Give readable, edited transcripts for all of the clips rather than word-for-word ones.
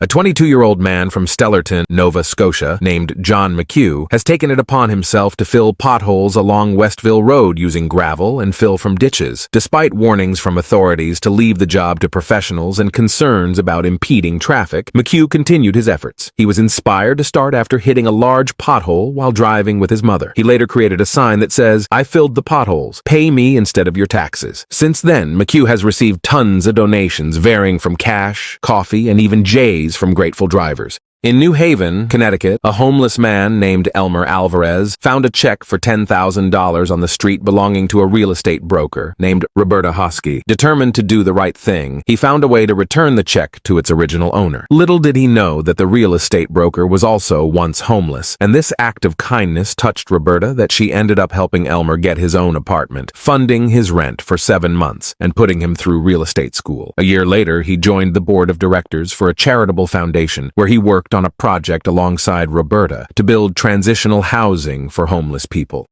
A 22-year-old man from Stellarton, Nova Scotia, named John McHugh, has taken it upon himself to fill potholes along Westville Road using gravel and fill from ditches. Despite warnings from authorities to leave the job to professionals and concerns about impeding traffic, McHugh continued his efforts. He was inspired to start after hitting a large pothole while driving with his mother. He later created a sign that says, "I filled the potholes. Pay me instead of your taxes." Since then, McHugh has received tons of donations varying from cash, coffee, and even J's from grateful drivers. In New Haven, Connecticut, a homeless man named Elmer Alvarez found a check for $10,000 on the street belonging to a real estate broker named Roberta Hosky. Determined to do the right thing, he found a way to return the check to its original owner. Little did he know that the real estate broker was also once homeless, and this act of kindness touched Roberta that she ended up helping Elmer get his own apartment, funding his rent for 7 months, and putting him through real estate school. A year later, he joined the board of directors for a charitable foundation where he worked on a project alongside Roberta to build transitional housing for homeless people.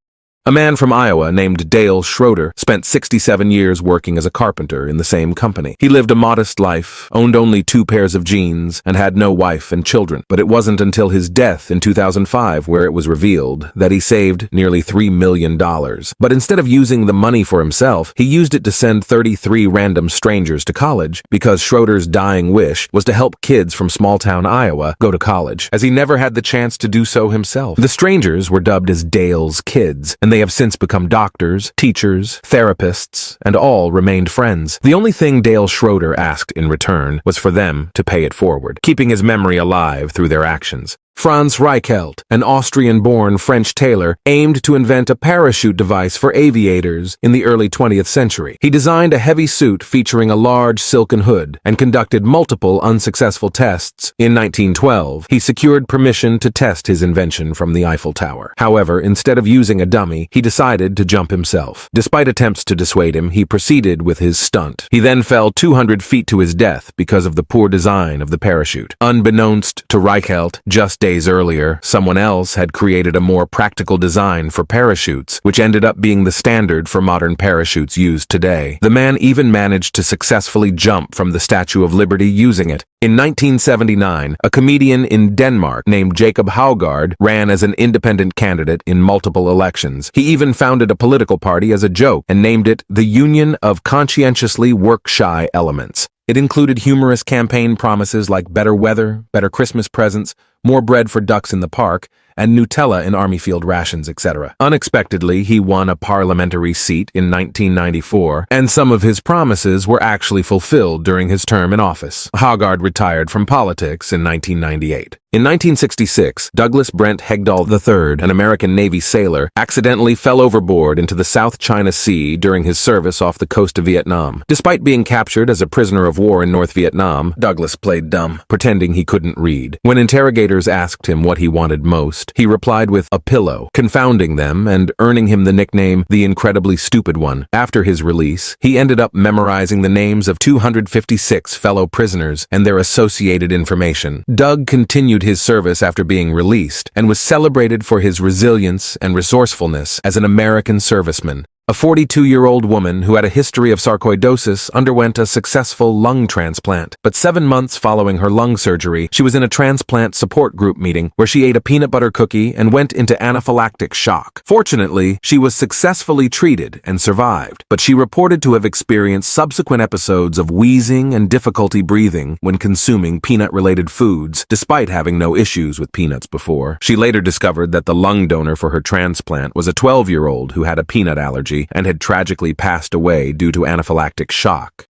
A man from Iowa named Dale Schroeder spent 67 years working as a carpenter in the same company. He lived a modest life, owned only 2 pairs of jeans, and had no wife and children. But it wasn't until his death in 2005 where it was revealed that he saved nearly $3 million. But instead of using the money for himself, he used it to send 33 random strangers to college because Schroeder's dying wish was to help kids from small-town Iowa go to college, as he never had the chance to do so himself. The strangers were dubbed as Dale's kids, and they have since become doctors, teachers, therapists, and all remained friends. The only thing Dale Schroeder asked in return was for them to pay it forward, keeping his memory alive through their actions. Franz Reichelt, an Austrian-born French tailor, aimed to invent a parachute device for aviators in the early 20th century. He designed a heavy suit featuring a large silken hood and conducted multiple unsuccessful tests. In 1912, he secured permission to test his invention from the Eiffel Tower. However, instead of using a dummy, he decided to jump himself. Despite attempts to dissuade him, he proceeded with his stunt. He then fell 200 feet to his death because of the poor design of the parachute. Unbeknownst to Reichelt, just days earlier, someone else had created a more practical design for parachutes, which ended up being the standard for modern parachutes used today. The man even managed to successfully jump from the Statue of Liberty using it. In 1979, a comedian in Denmark named Jacob Haugaard ran as an independent candidate in multiple elections. He even founded a political party as a joke and named it the Union of Conscientiously Work-Shy Elements. It included humorous campaign promises like better weather, better Christmas presents, more bread for ducks in the park, and Nutella in Army field rations, etc. Unexpectedly, he won a parliamentary seat in 1994, and some of his promises were actually fulfilled during his term in office. Haugaard retired from politics in 1998. In 1966, Douglas Brent Hegdahl III, an American Navy sailor, accidentally fell overboard into the South China Sea during his service off the coast of Vietnam. Despite being captured as a prisoner of war in North Vietnam, Douglas played dumb, pretending he couldn't read. When interrogators asked him what he wanted most, he replied with a pillow, confounding them and earning him the nickname the Incredibly Stupid One. After his release, he ended up memorizing the names of 256 fellow prisoners and their associated information. Doug continued his service after being released and was celebrated for his resilience and resourcefulness as an American serviceman. A 42-year-old woman who had a history of sarcoidosis underwent a successful lung transplant. But 7 months following her lung surgery, she was in a transplant support group meeting where she ate a peanut butter cookie and went into anaphylactic shock. Fortunately, she was successfully treated and survived, but she reported to have experienced subsequent episodes of wheezing and difficulty breathing when consuming peanut-related foods, despite having no issues with peanuts before. She later discovered that the lung donor for her transplant was a 12-year-old who had a peanut allergy and had tragically passed away due to anaphylactic shock.